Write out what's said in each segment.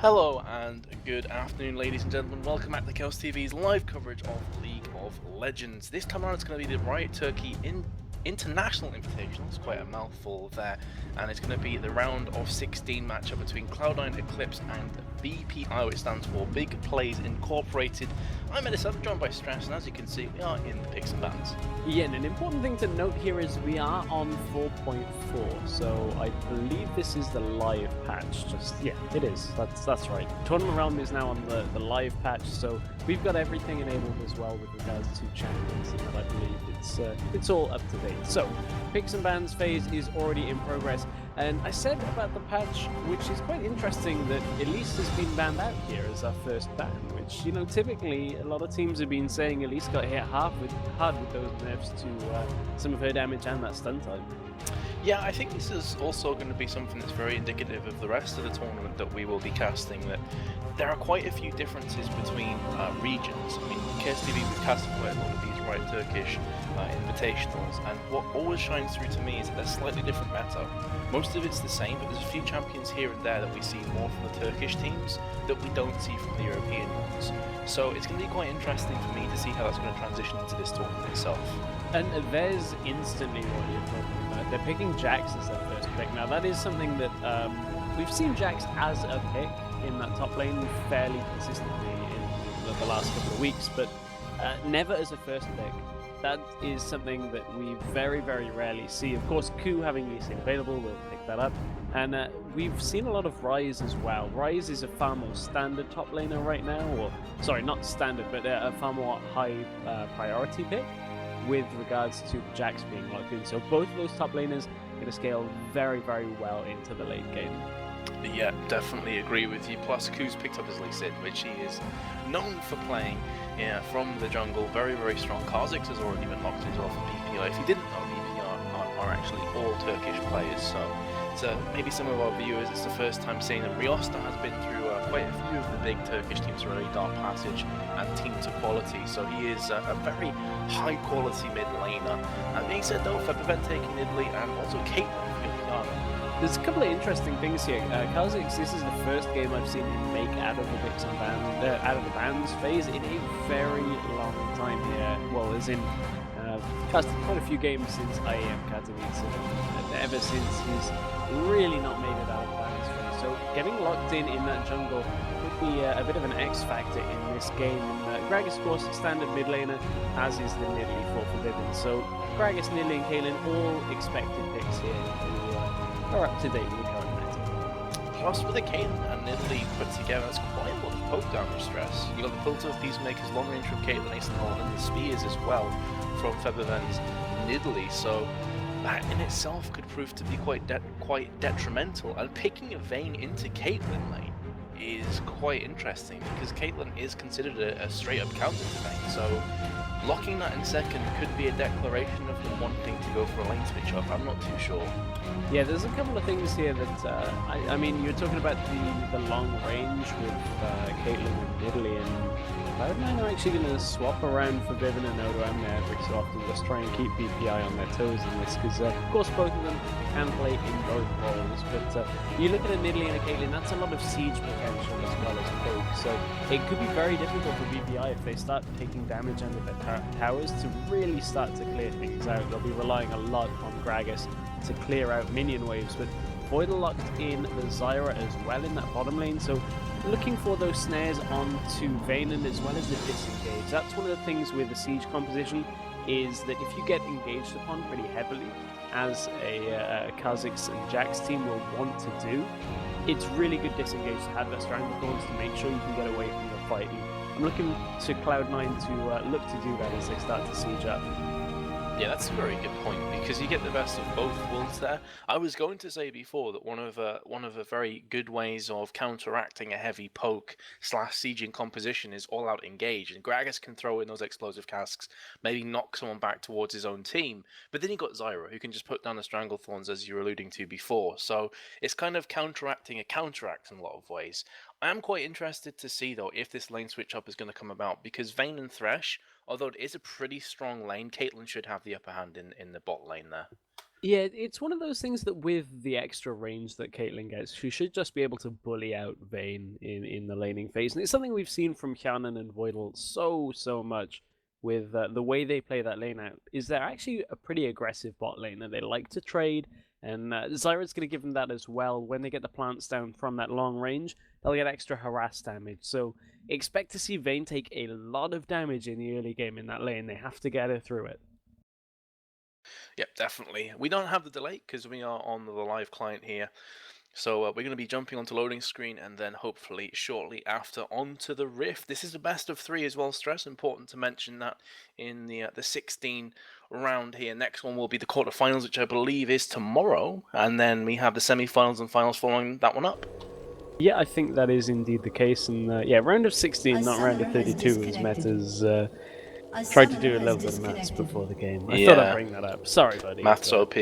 Hello and good afternoon, ladies and gentlemen. Welcome back to Chaos TV's live coverage of League of Legends. This time around, it's going to be the Riot Turkey International Invitational. It's quite a mouthful there, and it's going to be the round of 16 matchup between Cloud9 Eclipse and BPI, which stands for Big Plays Incorporated. I'm Edison, joined by Stress, and as you can see, we are in the picks and bans. Yeah, and an important thing to note here is we are on 4.4, so I believe this is the live patch. Yeah, it is. That's right. Tournament Realm is now on the live patch, so we've got everything enabled as well with regards to champions, and I believe it's all up to date. So, picks and bans phase is already in progress. And I said about the patch, which is quite interesting, that Elise has been banned out here as our first ban, which, you know, typically a lot of teams have been saying Elise got hit hard with those nerfs to some of her damage and that stun time. Yeah, I think this is also going to be something that's very indicative of the rest of the tournament that we will be casting, that there are quite a few differences between regions. I mean, KSTV, we've casted quite a lot of these Riot Turkish invitationals, and what always shines through to me is that they're slightly different meta. Most of it's the same, but there's a few champions here and there that we see more from the Turkish teams that we don't see from the European ones. So it's going to be quite interesting for me to see how that's going to transition into this tournament itself. And there's instantly what you're talking about. They're picking Jax as their first pick. Now, that is something that we've seen Jax as a pick in that top lane fairly consistently in the last couple of weeks, but never as a first pick. That is something that we very, very rarely see. Of course, Ku having Lee Sin available will pick that up. And we've seen a lot of Ryze as well. Ryze is a far more standard top laner right now, or sorry, not standard, but a far more high priority pick with regards to Jax being locked in. So both of those top laners are going to scale very, very well into the late game. Yeah, definitely agree with you. Plus, Ku's picked up his Lee Sin, which he is known for playing from the jungle. Very, very strong. Kha'Zix has already been locked in as well for BPI. If you didn't know, BPI are actually all Turkish players. So maybe some of our viewers, it's the first time seeing that Riosta has been through quite a few of the big Turkish teams, really Dark Passage and Team to Quality. So he is a very high quality mid laner. That being said though, Febevent taking Italy and also Caitlyn for Yara. There's a couple of interesting things here. Kha'Zix, this is the first game I've seen him make out of the picks and bans, out of the bans phase in a very long time here. Well, as in, casted quite a few games since IAM Katowice, ever since he's really not made it out of the bans phase. So getting locked in that jungle could be a bit of an X factor in this game. Gragas, of course, standard mid laner, as is the Nidalee for Forbidden. So Gragas, Nidalee, and Caitlyn all expected picks here who are up to date with the current meta. Plus, with the Caitlyn and Nidalee put together, that's quite a lot of poke damage stress. You got the Filter of Peacemakers, long range from Caitlyn, Ace and Hall, and the Spears as well from Febevent's Nidalee. So that in itself could prove to be quite detrimental. And picking a Vayne into Caitlyn lane is quite interesting because Caitlyn is considered a straight up counter to Vayne. So locking that in second could be a declaration of them wanting to go for a lane switch up. I'm not too sure. Yeah, there's a couple of things here that, I mean, you're talking about the long range with Caitlyn and Nidalee, and Cloud9 are actually going to swap around for Viven and Odom there every so often, just try and keep BPI on their toes in this, because of course both of them can play in both roles, but you look at a Nidalee and a Caitlyn, that's a lot of siege potential as well as poke, so it could be very difficult for BPI if they start taking damage under their towers to really start to clear things out. They'll be relying a lot on Gragas to clear out minion waves, but Voidal locked in the Zyra as well in that bottom lane, so looking for those snares onto Vayne as well as the disengage. That's one of the things with the siege composition, is that if you get engaged upon pretty heavily, as a Kha'Zix and Jax team will want to do, it's really good disengage to have that Stranglethorns to make sure you can get away from the fight. And I'm looking to Cloud9 to look to do that as they start to siege up. Yeah, that's a very good point, because you get the best of both worlds there. I was going to say before that one of the very good ways of counteracting a heavy poke / sieging composition is all-out engage, and Gragas can throw in those explosive casks, maybe knock someone back towards his own team, but then you got Zyra, who can just put down the Stranglethorns, as you were alluding to before, so it's kind of counteracting a counteract in a lot of ways. I am quite interested to see, though, if this lane switch-up is going to come about, because Vayne and Thresh, although it is a pretty strong lane, Caitlyn should have the upper hand in the bot lane there. Yeah, it's one of those things that with the extra range that Caitlyn gets, she should just be able to bully out Vayne in the laning phase. And it's something we've seen from Hyanan and Voidal so much with the way they play that lane out, is they're actually a pretty aggressive bot lane and they like to trade. And Zyra's going to give them that as well. When they get the plants down from that long range, they'll get extra harass damage. So expect to see Vayne take a lot of damage in the early game in that lane. They have to get her through it. Yep, definitely. We don't have the delay because we are on the live client here. So we're going to be jumping onto loading screen and then hopefully shortly after onto the Rift. This is the best of 3 as well, Stress. Important to mention that in the 16 round here. Next one will be the quarterfinals, which I believe is tomorrow. And then we have the semi-finals and finals following that one up. Yeah, I think that is indeed the case. And yeah, round of 16, not round of 32, as Meta's tried to do a little bit of maths before the game. I thought I'd bring that up. Sorry, buddy. Maths OP.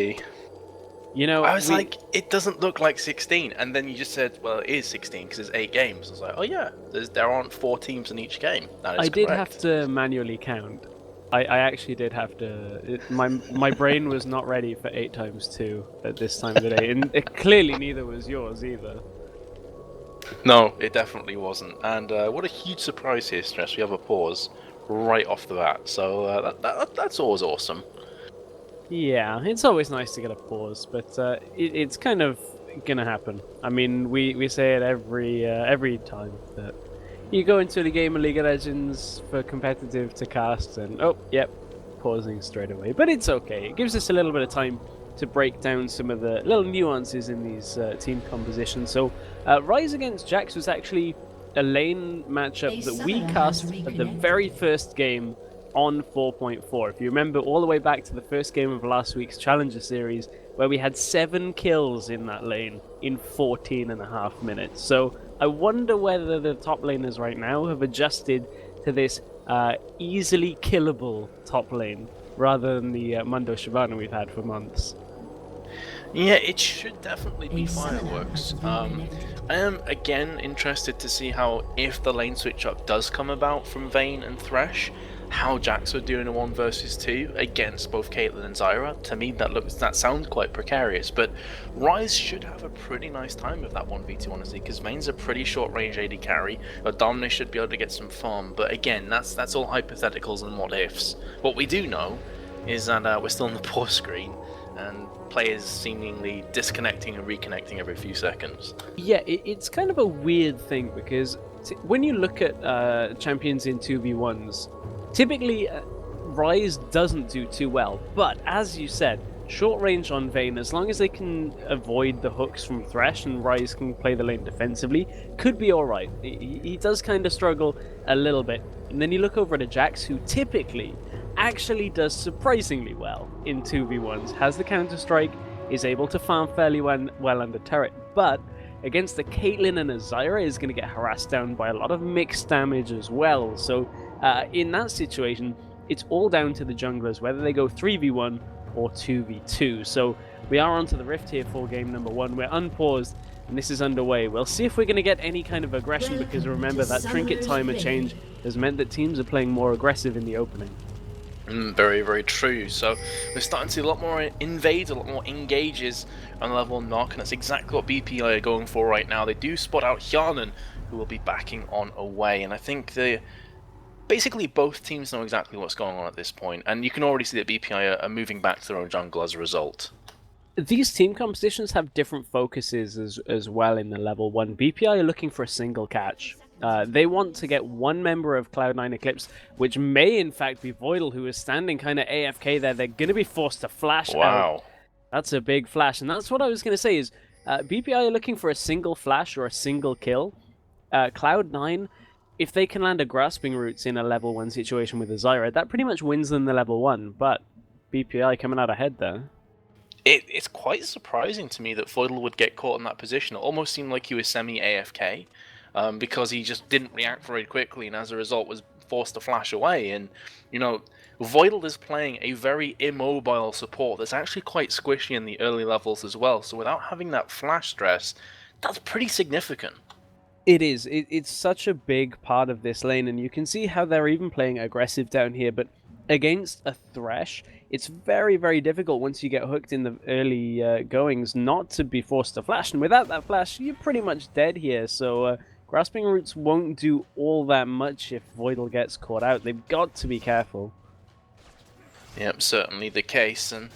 You know, I was like, it doesn't look like 16, and then you just said, well, it is 16 because it's 8 games. I was like, oh yeah, there aren't 4 teams in each game. That is correct. did have to manually count. I actually did have to. My brain was not ready for 8 times 2 at this time of the day, and clearly neither was yours either. No, it definitely wasn't. And what a huge surprise here, Stress. We have a pause right off the bat, so that's always awesome. Yeah, it's always nice to get a pause, but it's kind of gonna happen. I mean, we say it every time that you go into the game of League of Legends for competitive to cast, and oh, yep, pausing straight away. But it's okay. It gives us a little bit of time to break down some of the little nuances in these team compositions. So, Rise against Jax was actually a lane matchup that we cast at the very first game on 4.4. If you remember all the way back to the first game of last week's Challenger Series, where we had 7 kills in that lane in 14.5 minutes. So I wonder whether the top laners right now have adjusted to this easily killable top lane, rather than the Mundo Shyvana we've had for months. Yeah, it should definitely be fireworks. I am again interested to see how, if the lane switch up does come about from Vayne and Thresh, how Jax would do in a 1 versus 2 against both Caitlyn and Zyra. To me, that sounds quite precarious, but Rise should have a pretty nice time with that 1v2, honestly, because Vayne's a pretty short-range AD carry. Dominic should be able to get some farm, but again, that's all hypotheticals and what-ifs. What we do know is that we're still on the pause screen, and players seemingly disconnecting and reconnecting every few seconds. Yeah, it's kind of a weird thing, because when you look at champions in 2v1s, typically, Rise doesn't do too well, but as you said, short range on Vayne, as long as they can avoid the hooks from Thresh and Rise can play the lane defensively, could be alright. He does kind of struggle a little bit. And then you look over at Jax, who typically actually does surprisingly well in 2v1s, has the counter-strike, is able to farm fairly well under turret, but against the Caitlyn and a Zyra is going to get harassed down by a lot of mixed damage as well. So in that situation, it's all down to the junglers, whether they go 3v1 or 2v2. So we are onto the Rift here for game number 1. We're unpaused, and this is underway. We'll see if we're going to get any kind of aggression, because remember, that trinket timer change has meant that teams are playing more aggressive in the opening. Very, very true. So we're starting to see a lot more invades, a lot more engages on the level 1 mark, and that's exactly what BPI are going for right now. They do spot out Hyanan, who will be backing on away, and I think basically both teams know exactly what's going on at this point, and you can already see that BPI are moving back to their own jungle as a result. These team compositions have different focuses as well in the level 1. BPI are looking for a single catch. They want to get one member of Cloud9 Eclipse, which may in fact be Voidal, who is standing kind of AFK there. They're going to be forced to flash out. That's a big flash, and that's what I was going to say is BPI are looking for a single flash or a single kill. Cloud9, if they can land a Grasping Roots in a level 1 situation with a Zyra, that pretty much wins them the level 1, but BPI coming out ahead there. It's quite surprising to me that Voidal would get caught in that position. It almost seemed like he was semi-AFK. Because he just didn't react very quickly, and as a result was forced to flash away. And, you know, Voidal is playing a very immobile support that's actually quite squishy in the early levels as well, so without having that flash stress, that's pretty significant. It is. It's such a big part of this lane, and you can see how they're even playing aggressive down here, but against a Thresh, it's very, very difficult once you get hooked in the early goings not to be forced to flash. And without that flash, you're pretty much dead here. So Grasping Roots won't do all that much if Voidal gets caught out. They've got to be careful. Yep, certainly the case, and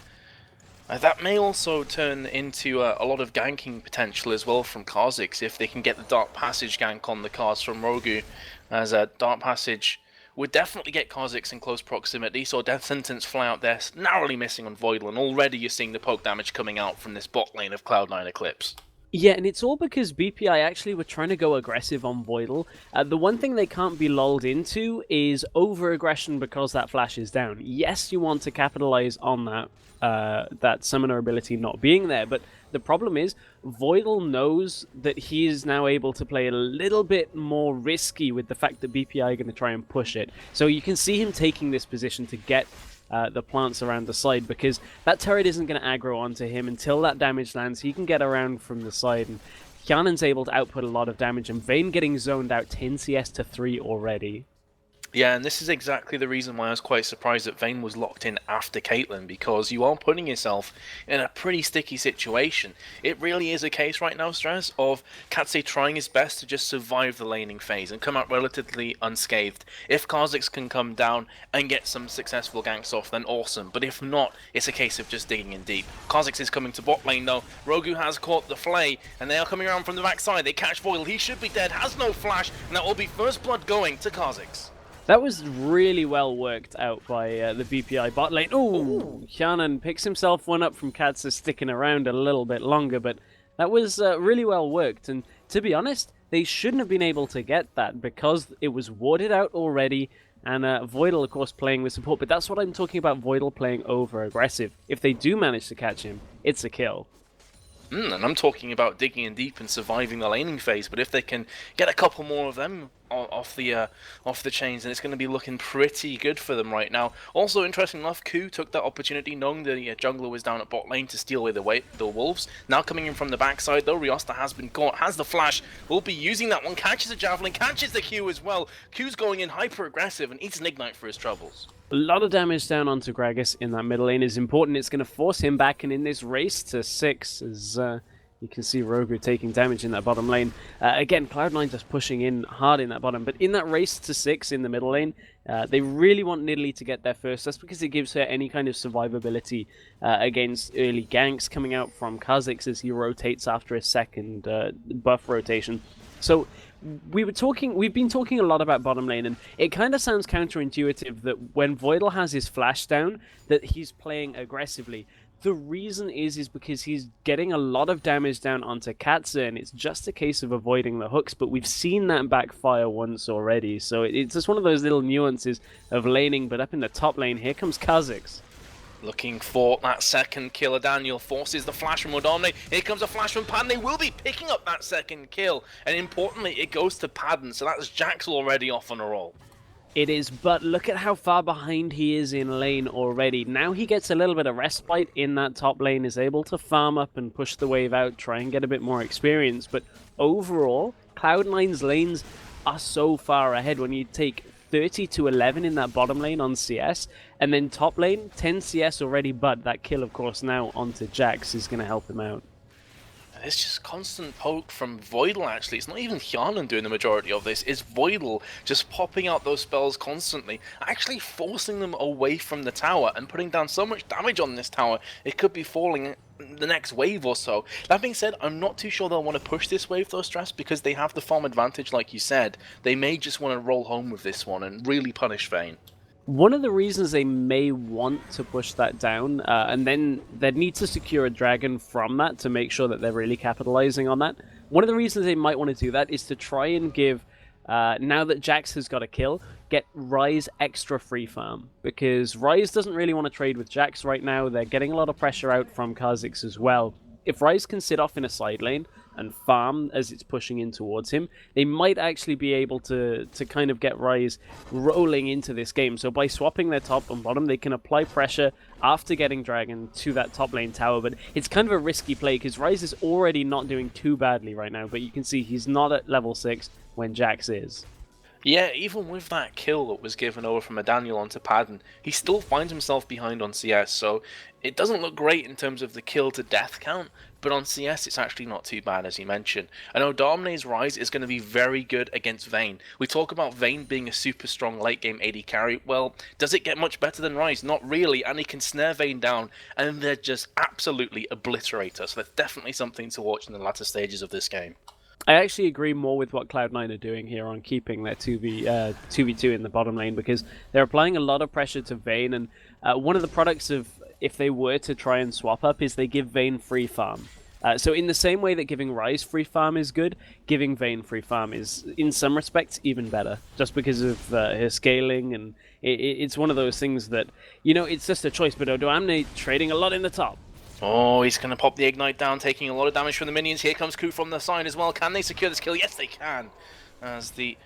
that may also turn into a lot of ganking potential as well from Kha'Zix if they can get the Dark Passage gank on the cards from Rogu, as a Dark Passage would definitely get Kha'Zix in close proximity, so Death Sentence fly out there, narrowly missing on Voidal, and already you're seeing the poke damage coming out from this bot lane of Cloud9 Eclipse. Yeah, and it's all because BPI actually were trying to go aggressive on Voidal. The one thing they can't be lulled into is over-aggression because that flash is down. Yes, you want to capitalize on that summoner ability not being there, but the problem is Voidal knows that he is now able to play a little bit more risky with the fact that BPI are going to try and push it. So you can see him taking this position to get the plants around the side, because that turret isn't going to aggro onto him until that damage lands. He can get around from the side, and Hyanen's able to output a lot of damage, and Vayne getting zoned out 10 CS to 3 already. Yeah, and this is exactly the reason why I was quite surprised that Vayne was locked in after Caitlyn, because you are putting yourself in a pretty sticky situation. It really is a case right now, Stress, of Katse trying his best to just survive the laning phase and come out relatively unscathed. If Kha'Zix can come down and get some successful ganks off, then awesome, but if not, it's a case of just digging in deep. Kha'Zix is coming to bot lane though. Rogu has caught the flay, and they are coming around from the backside. They catch Voidal, he should be dead, has no flash, and that will be first blood going to Kha'Zix. That was really well worked out by the BPI bot lane. Ooh, Hyanen picks himself one up from Katsa sticking around a little bit longer, but that was really well worked. And to be honest, they shouldn't have been able to get that because it was warded out already. And Voidal, of course, playing with support. But that's what I'm talking about, Voidal playing over-aggressive. If they do manage to catch him, it's a kill. And I'm talking about digging in deep and surviving the laning phase, but if they can get a couple more of them off the chains, then it's going to be looking pretty good for them right now. Also, interesting enough, Ku took that opportunity, knowing the jungler was down at bot lane, to steal away the wolves. Now coming in from the backside, though, Riosta has been caught, has the flash, will be using that one, catches a javelin, catches the Q as well. Q's going in hyper-aggressive and eats an ignite for his troubles. A lot of damage down onto Gragas in that middle lane is important. It's going to force him back, and in this race to 6, as you can see Rogu taking damage in that bottom lane. Again, Cloud9 just pushing in hard in that bottom, but in that race to 6 in the middle lane, they really want Nidalee to get there first. That's because it gives her any kind of survivability against early ganks coming out from Kha'Zix as he rotates after a second buff rotation. So we've been talking a lot about bottom lane, and it kind of sounds counterintuitive that when Voidal has his flash down, that he's playing aggressively. The reason is because he's getting a lot of damage down onto Katsa, and it's just a case of avoiding the hooks, but we've seen that backfire once already, so it's just one of those little nuances of laning. But up in the top lane, here comes Kha'Zix. Looking for that second kill. Daniel forces the flash from Odamne. Here comes a flash from Padden. They will be picking up that second kill. And importantly, it goes to Padden. So that's Jax already off on a roll. It is, but look at how far behind he is in lane already. Now he gets a little bit of respite in that top lane, is able to farm up and push the wave out, try and get a bit more experience. But overall, Cloud9's lanes are so far ahead. When you take 30 to 11 in that bottom lane on CS, and then top lane 10 CS already, but that kill of course now onto Jax is going to help him out. It's just constant poke from Voidal, actually. It's not even Hyanen doing the majority of this. It's Voidal just popping out those spells constantly, actually forcing them away from the tower and putting down so much damage on this tower, it could be falling the next wave or so. That being said, I'm not too sure they'll want to push this wave though, Stress, because they have the farm advantage like you said. They may just want to roll home with this one and really punish Vayne. One of the reasons they may want to push that down, and then they'd need to secure a dragon from that to make sure that they're really capitalizing on that. One of the reasons they might want to do that is to try and give, now that Jax has got a kill, get Ryze extra free farm. Because Ryze doesn't really want to trade with Jax right now. They're getting a lot of pressure out from Kha'Zix as well. If Ryze can sit off in a side lane and farm as it's pushing in towards him, they might actually be able to kind of get Ryze rolling into this game. So by swapping their top and bottom, they can apply pressure after getting Dragon to that top lane tower. But it's kind of a risky play because Ryze is already not doing too badly right now, but you can see he's not at level 6 when Jax is. Yeah, even with that kill that was given over from a Daniel onto Padden, he still finds himself behind on CS, so it doesn't look great in terms of the kill to death count, but on CS it's actually not too bad, as you mentioned. I know Darmane's Rise is going to be very good against Vayne. We talk about Vayne being a super strong late game AD carry. Well, does it get much better than Rise? Not really, and he can snare Vayne down, and they're just absolutely obliterate us. So that's definitely something to watch in the latter stages of this game. I actually agree more with what Cloud9 are doing here on keeping their 2v2 in the bottom lane, because they're applying a lot of pressure to Vayne, and one of the products of if they were to try and swap up is they give Vayne free farm. So in the same way that giving Ryze free farm is good, giving Vayne free farm is, in some respects, even better, just because of her scaling, and it's one of those things that, you know, it's just a choice, but Odoamne trading a lot in the top. Oh, he's going to pop the Ignite down, taking a lot of damage from the minions. Here comes Ku from the side as well. Can they secure this kill? Yes, they can. As the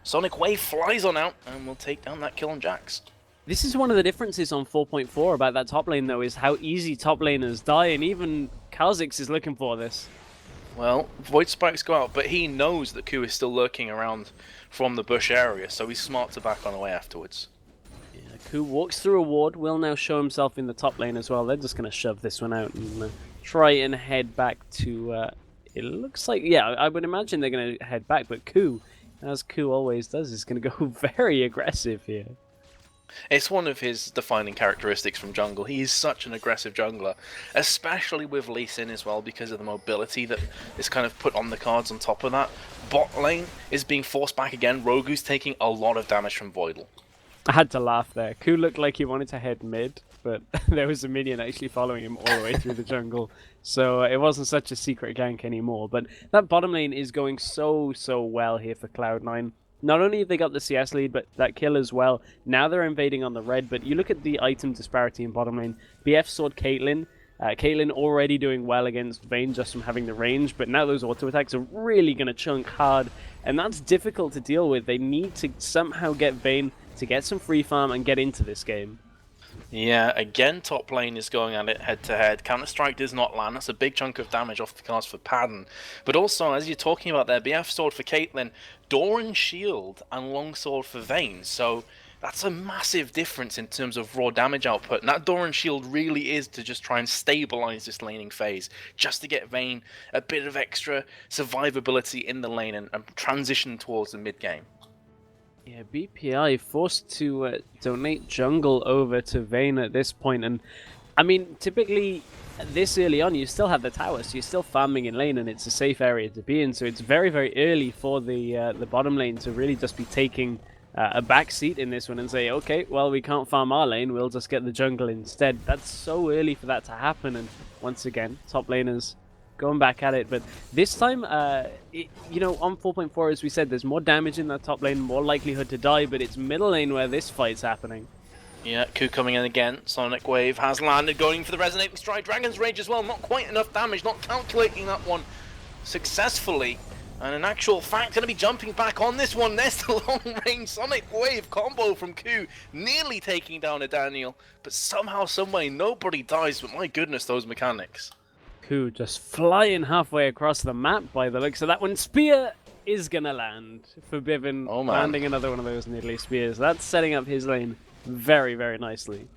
Sonic Wave flies on out and will take down that kill on Jax. This is one of the differences on 4.4 about that top lane, though, is how easy top laners die, and even Kha'Zix is looking for this. Well, Void Spikes go out, but he knows that Ku is still lurking around from the bush area, so he's smart to back on away afterwards. Ku walks through a ward, will now show himself in the top lane as well. They're just going to shove this one out and try and head back to... it looks like... Yeah, I would imagine they're going to head back, but Ku, as Ku always does, is going to go very aggressive here. It's one of his defining characteristics from jungle. He is such an aggressive jungler, especially with Lee Sin as well, because of the mobility that is kind of put on the cards on top of that. Bot lane is being forced back again. Rogu's taking a lot of damage from Voidal. I had to laugh there. Ku looked like he wanted to head mid, but there was a minion actually following him all the way through the jungle. So it wasn't such a secret gank anymore. But that bottom lane is going so well here for Cloud9. Not only have they got the CS lead, but that kill as well. Now they're invading on the red, but you look at the item disparity in bottom lane. BF sword Caitlyn. Caitlyn already doing well against Vayne just from having the range, but now those auto attacks are really going to chunk hard, and that's difficult to deal with. They need to somehow get Vayne to get some free farm and get into this game. Yeah, again, top lane is going at it head-to-head. Counter-Strike does not land. That's a big chunk of damage off the cards for Padden. But also, as you're talking about there, BF Sword for Caitlyn, Doran Shield and Longsword for Vayne. So that's a massive difference in terms of raw damage output. And that Doran Shield really is to just try and stabilize this laning phase, just to get Vayne a bit of extra survivability in the lane and transition towards the mid-game. Yeah, BPI forced to donate jungle over to Vayne at this point, and I mean, typically this early on you still have the tower, so you're still farming in lane, and it's a safe area to be in. So it's very early for the bottom lane to really just be taking a back seat in this one and say, okay, well, we can't farm our lane, we'll just get the jungle instead. That's so early for that to happen, and once again, top laners going back at it. But this time, you know, on 4.4, as we said, there's more damage in that top lane, more likelihood to die, but it's middle lane where this fight's happening. Yeah, Ku coming in again. Sonic Wave has landed, going for the Resonating Strike. Dragon's Rage as well, not quite enough damage, not calculating that one successfully. And in actual fact, going to be jumping back on this one. There's the long-range Sonic Wave combo from Ku, nearly taking down a Daniel. But somehow, someway, nobody dies, but my goodness, those mechanics. Ku just flying halfway across the map by the looks of that one. Spear is gonna land for Bivin, landing another one of those needly spears. That's setting up his lane very nicely.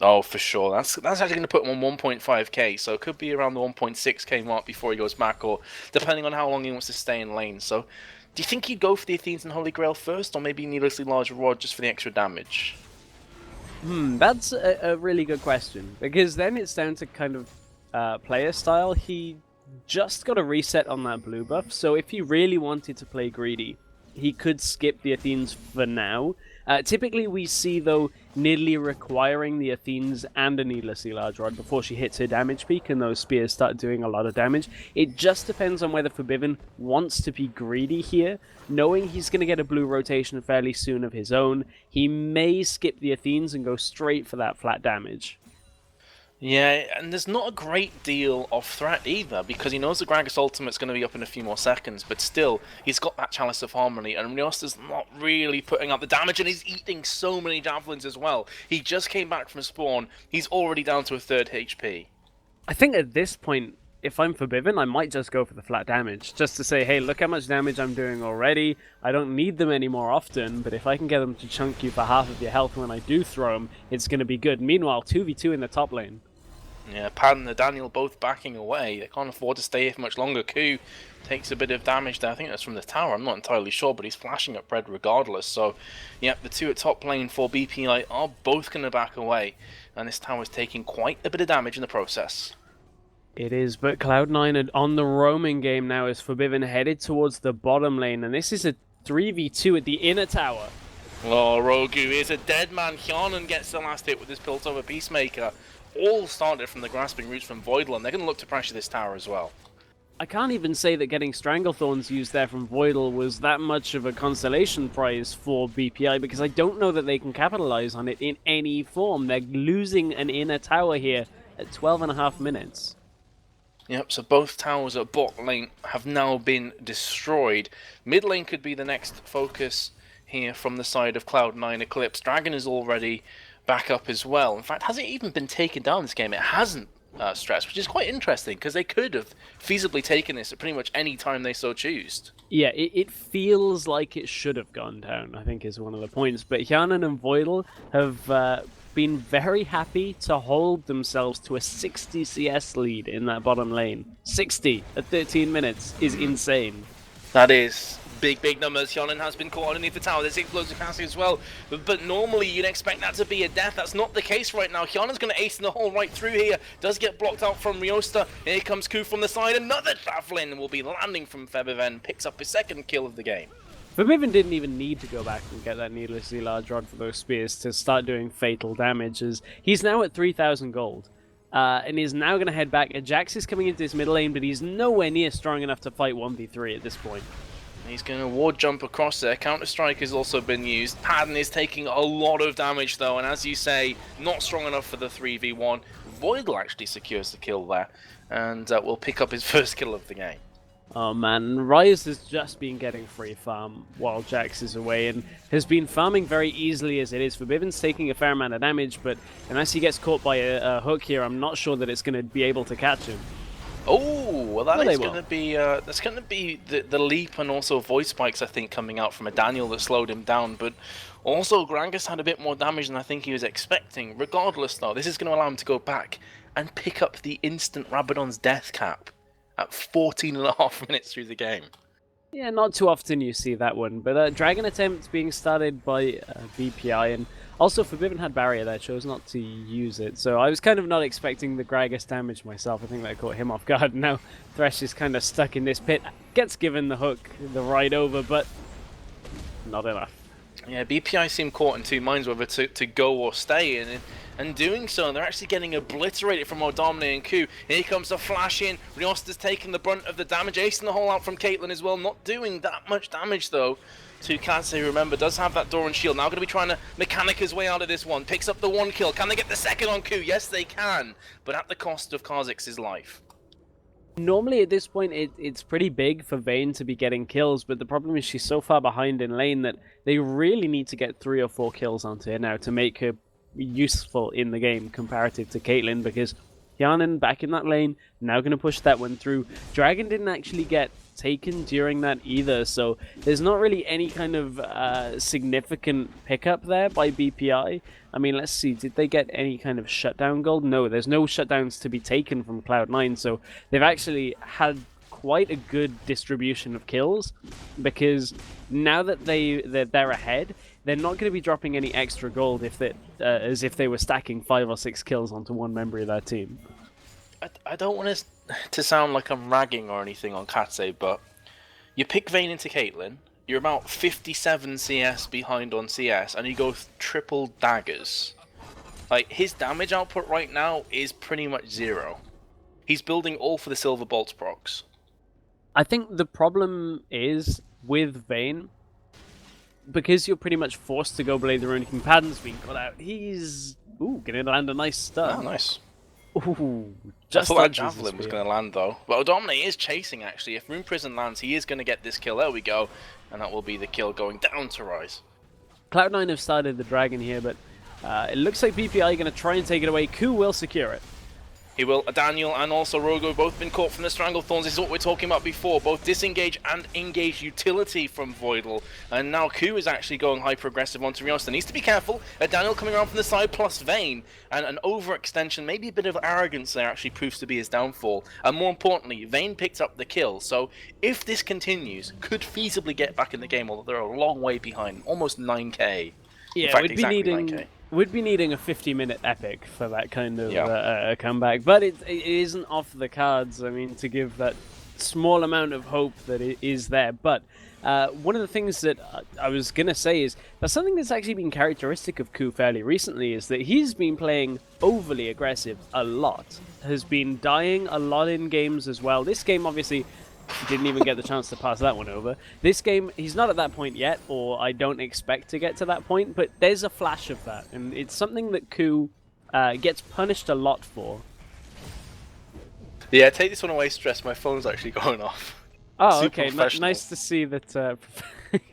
Oh, for sure. That's actually going to put him on 1.5k, so it could be around the 1.6k mark before he goes back, or depending on how long he wants to stay in lane. So, do you think he'd go for the Athenes and Holy Grail first, or maybe needlessly large reward just for the extra damage? That's a really good question, because then it's down to kind of player style. He just got a reset on that blue buff, so if he really wanted to play greedy, he could skip the Athenes for now. Typically we see, though, Nidalee requiring the Athenes and a needlessly large rod before she hits her damage peak, and those spears start doing a lot of damage. It just depends on whether Forbidden wants to be greedy here. Knowing he's going to get a blue rotation fairly soon of his own, he may skip the Athenes and go straight for that flat damage. Yeah, and there's not a great deal of threat either, because he knows the Gragas ultimate's going to be up in a few more seconds, but still, he's got that Chalice of Harmony, and Riosta's not really putting up the damage, and he's eating so many javelins as well. He just came back from spawn, he's already down to a third HP. I think at this point, if I'm Forbidden, I might just go for the flat damage, just to say, hey, look how much damage I'm doing already. I don't need them any more often, but if I can get them to chunk you for half of your health when I do throw them, it's going to be good. Meanwhile, 2v2 in the top lane. Yeah, Pad and Daniel both backing away. They can't afford to stay here for much longer. Ku takes a bit of damage there. I think that's from the tower. I'm not entirely sure, but he's flashing up red regardless. So, yeah, the two at top lane for BPI are both going to back away. And this tower is taking quite a bit of damage in the process. It is, but Cloud9 on the roaming game now as Forbidden headed towards the bottom lane, and this is a 3v2 at the inner tower. Oh, Rogu is a dead man. Hjarnan gets the last hit with his Piltover Peacemaker. All started from the grasping roots from Voidal, and they're going to look to pressure this tower as well. I can't even say that getting Stranglethorns used there from Voidal was that much of a consolation prize for BPI, because I don't know that they can capitalize on it in any form. They're losing an inner tower here at 12.5 minutes. Yep, so both towers at bot lane have now been destroyed. Mid lane could be the next focus here from the side of Cloud9 Eclipse. Dragon is already back up as well. In fact, hasn't even been taken down this game. It hasn't, Stress, which is quite interesting, because they could have feasibly taken this at pretty much any time they so choose. Yeah, it feels like it should have gone down, I think is one of the points. But Hjarnan and Voidal have been very happy to hold themselves to a 60 CS lead in that bottom lane. 60 at 13 minutes is insane. That is big numbers. Hjarnan has been caught underneath the tower. There's explosion capacity as well. But normally you'd expect that to be a death. That's not the case right now. Hjarnan's going to ace in the hole right through here. Does get blocked out from Riosta. Here comes Ku from the side. Another javelin will be landing from Febiven. Picks up his second kill of the game. Forbidden didn't even need to go back and get that needlessly large rod for those spears to start doing fatal damage, as he's now at 3,000 gold. And is now going to head back. Ajax is coming into this middle lane, but he's nowhere near strong enough to fight 1v3 at this point. He's going to ward jump across there. Counter-Strike has also been used. Padden is taking a lot of damage though, and as you say, not strong enough for the 3v1. Voidal actually secures the kill there, and will pick up his first kill of the game. Oh man, Riot has just been getting free farm while Jax is away, and has been farming very easily as it is. Forbidden's taking a fair amount of damage, but unless he gets caught by a hook here, I'm not sure that it's going to be able to catch him. Oh, well that is going to be that's going to be the leap, and also voice spikes I think coming out from a Daniel that slowed him down, but also Gragas had a bit more damage than I think he was expecting. Regardless though, this is going to allow him to go back and pick up the instant Rabadon's death cap at 14.5 minutes through the game. Yeah, not too often you see that one, but Dragon Attempt being started by BPI, and also Forbidden had Barrier there, chose not to use it, so I was kind of not expecting the Gragas damage myself. I think that caught him off guard. Now Thresh is kind of stuck in this pit, gets given the hook, the ride over, but not enough. Yeah, BPI seem caught in two minds whether to go or stay, and doing so, they're actually getting obliterated from Odomne and Ku. Here comes the flash in. Riosta's taking the brunt of the damage. Acing the hole out from Caitlyn as well. Not doing that much damage, though, to Katse, who, remember, does have that door and shield. Now going to be trying to mechanic his way out of this one. Picks up the one kill. Can they get the second on Ku? Yes, they can, but at the cost of Kha'Zix's life. Normally at this point it's pretty big for Vayne to be getting kills, but the problem is she's so far behind in lane that they really need to get 3 or 4 kills onto her now to make her useful in the game comparative to Caitlyn, because Hjarnan back in that lane, now going to push that one through. Dragon didn't actually get taken during that either, so there's not really any kind of significant pickup there by BPI. I mean, let's see, did they get any kind of shutdown gold? No, there's no shutdowns to be taken from Cloud9, so they've actually had quite a good distribution of kills, because now that they're ahead, they're not going to be dropping any extra gold if as if they were stacking 5 or 6 kills onto one member of their team. I don't want to sound like I'm ragging or anything on Katse, but you pick Vayne into Caitlyn, you're about 57 CS behind on CS, and you go triple daggers. Like, his damage output right now is pretty much 0. He's building all for the Silver Bolts procs. I think the problem is with Vayne, because you're pretty much forced to go Blade the Runic and Padden's being cut out, he's going to land a nice stun. Oh, nice. Ooh, I thought that javelin was going to land though. But Odomne is chasing actually. If Rune Prison lands, he is going to get this kill. There we go. And that will be the kill going down to Rise. Cloud9 have started the dragon here, but it looks like BPI are going to try and take it away. Ku will secure it. He will. Daniel and also Rogo have both been caught from the Stranglethorns. This is what we're talking about before. Both disengage and engage utility from Voidal. And now Ku is actually going hyper-aggressive onto Rios. There needs to be careful. Daniel coming around from the side plus Vayne. And an overextension, maybe a bit of arrogance there actually proves to be his downfall. And more importantly, Vayne picked up the kill. So if this continues, could feasibly get back in the game, although they're a long way behind. Almost 9k. Yeah, in fact, we'd exactly be needing 9k. We'd be needing a 50-minute epic for that kind of comeback, but it isn't off the cards. I mean, to give that small amount of hope that it is there. But one of the things that I was going to say is that something that's actually been characteristic of Ku fairly recently is that he's been playing overly aggressive a lot, has been dying a lot in games as well. This game, obviously, didn't even get the chance to pass that one over. This game, he's not at that point yet, or I don't expect to get to that point, but there's a flash of that, and it's something that Ku gets punished a lot for. Yeah, take this one away, Stress. My phone's actually going off. Oh, okay. Nice to see that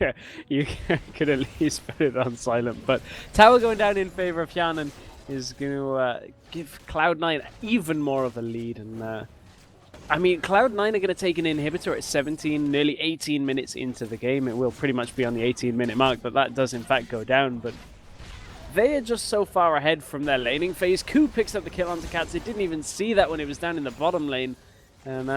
yeah, you could at least put it on silent. But tower going down in favor of Hyanan is going to give Cloud9 even more of a lead, and I mean, Cloud9 are going to take an inhibitor at 17, nearly 18 minutes into the game. It will pretty much be on the 18-minute mark, but that does in fact go down. But they are just so far ahead from their laning phase. Ku picks up the kill onto Cats. It didn't even see that when it was down in the bottom lane. And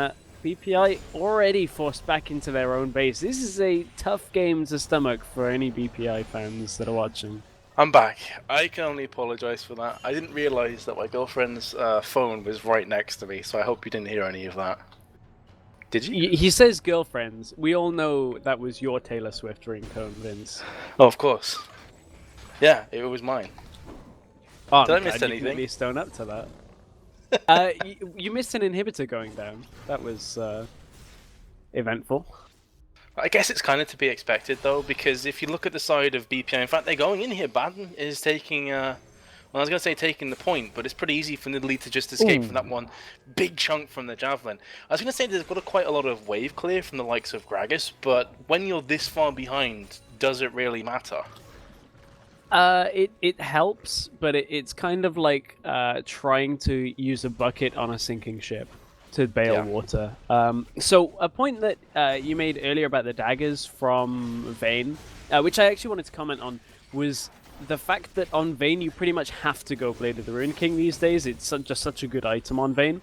BPI already forced back into their own base. This is a tough game to stomach for any BPI fans that are watching. I'm back. I can only apologise for that. I didn't realise that my girlfriend's phone was right next to me, so I hope you didn't hear any of that. Did you? He says girlfriends. We all know that was your Taylor Swift ringtone, Vince. Oh, of course. Yeah, it was mine. Oh, Did I miss anything? You can at least own up to that. You missed an inhibitor going down. That was eventful. I guess it's kind of to be expected, though, because if you look at the side of BPI, in fact, they're going in here. Baden is taking, well, I was going to say taking the point, but it's pretty easy for Nidalee to just escape from that one big chunk from the Javelin. I was going to say they've got quite a lot of wave clear from the likes of Gragas, but when you're this far behind, does it really matter? It helps, but it's kind of like trying to use a bucket on a sinking ship to bail water. So a point that you made earlier about the daggers from Vayne, which I actually wanted to comment on, was the fact that on Vayne you pretty much have to go Blade of the Rune King these days. It's just such a good item on Vayne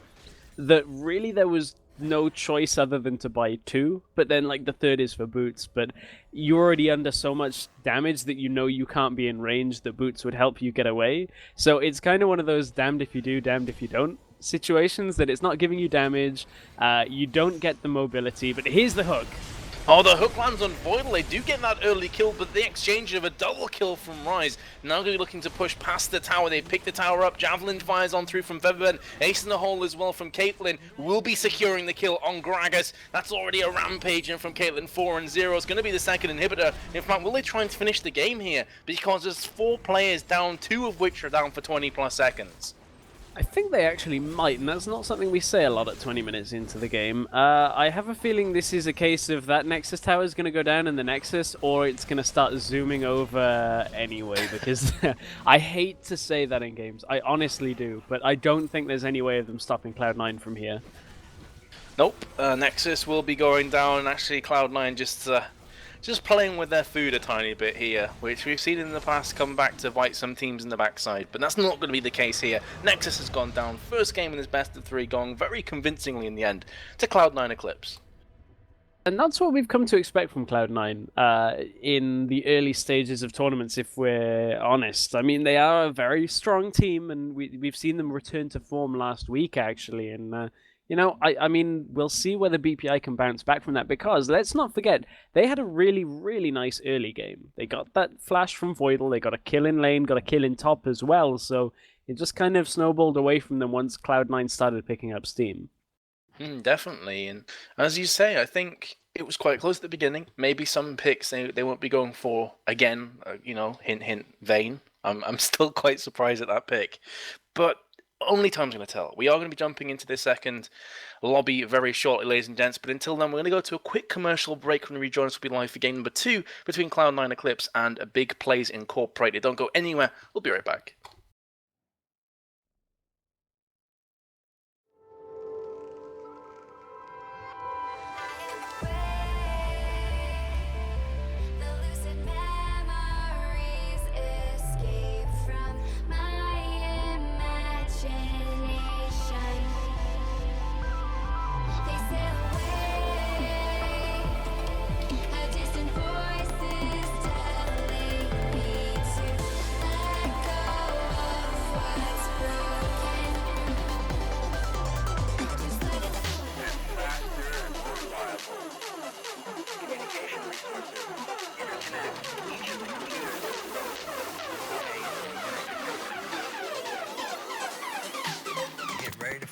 that really there was no choice other than to buy two, but then like the third is for Boots, but you're already under so much damage that you know you can't be in range that Boots would help you get away. So it's kind of one of those damned if you do, damned if you don't situations, that it's not giving you damage, you don't get the mobility, but here's the hook. Oh, the hook lands on Voidal. They do get that early kill, but the exchange of a double kill from Rise. Now they're looking to push past the tower. They pick the tower up. Javelin fires on through from Featherben. Ace in the hole as well from Caitlyn. Will be securing the kill on Gragas. That's already a rampage in from Caitlyn. 4-0. It's going to be the second inhibitor. In fact, will they try and finish the game here? Because there's 4 players down, 2 of which are down for 20 plus seconds. I think they actually might, and that's not something we say a lot at 20 minutes into the game. I have a feeling this is a case of that Nexus tower is going to go down in the Nexus, or it's going to start zooming over anyway, because I hate to say that in games. I honestly do, but I don't think there's any way of them stopping Cloud9 from here. Nope, Nexus will be going down, and actually Cloud9 just playing with their food a tiny bit here, which we've seen in the past come back to bite some teams in the backside, but that's not going to be the case here. Nexus has gone down, first game in this best of 3 going very convincingly in the end to Cloud9 Eclipse. And that's what we've come to expect from Cloud9 in the early stages of tournaments, if we're honest. I mean, they are a very strong team, and we've seen them return to form last week, actually, and you know, I mean, we'll see whether BPI can bounce back from that, because let's not forget, they had a really, really nice early game. They got that flash from Voidal, they got a kill in lane, got a kill in top as well, so it just kind of snowballed away from them once Cloud9 started picking up steam. Definitely, and as you say, I think it was quite close at the beginning. Maybe some picks they won't be going for again, you know, hint, hint, Vayne. I'm still quite surprised at that pick, but only time's going to tell. We are going to be jumping into this second lobby very shortly, ladies and gents, but until then, we're going to go to a quick commercial break. When we rejoin us, will be live for game number 2 between Cloud9 Eclipse and Big Plays Incorporated. Don't go anywhere. We'll be right back.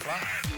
Flash.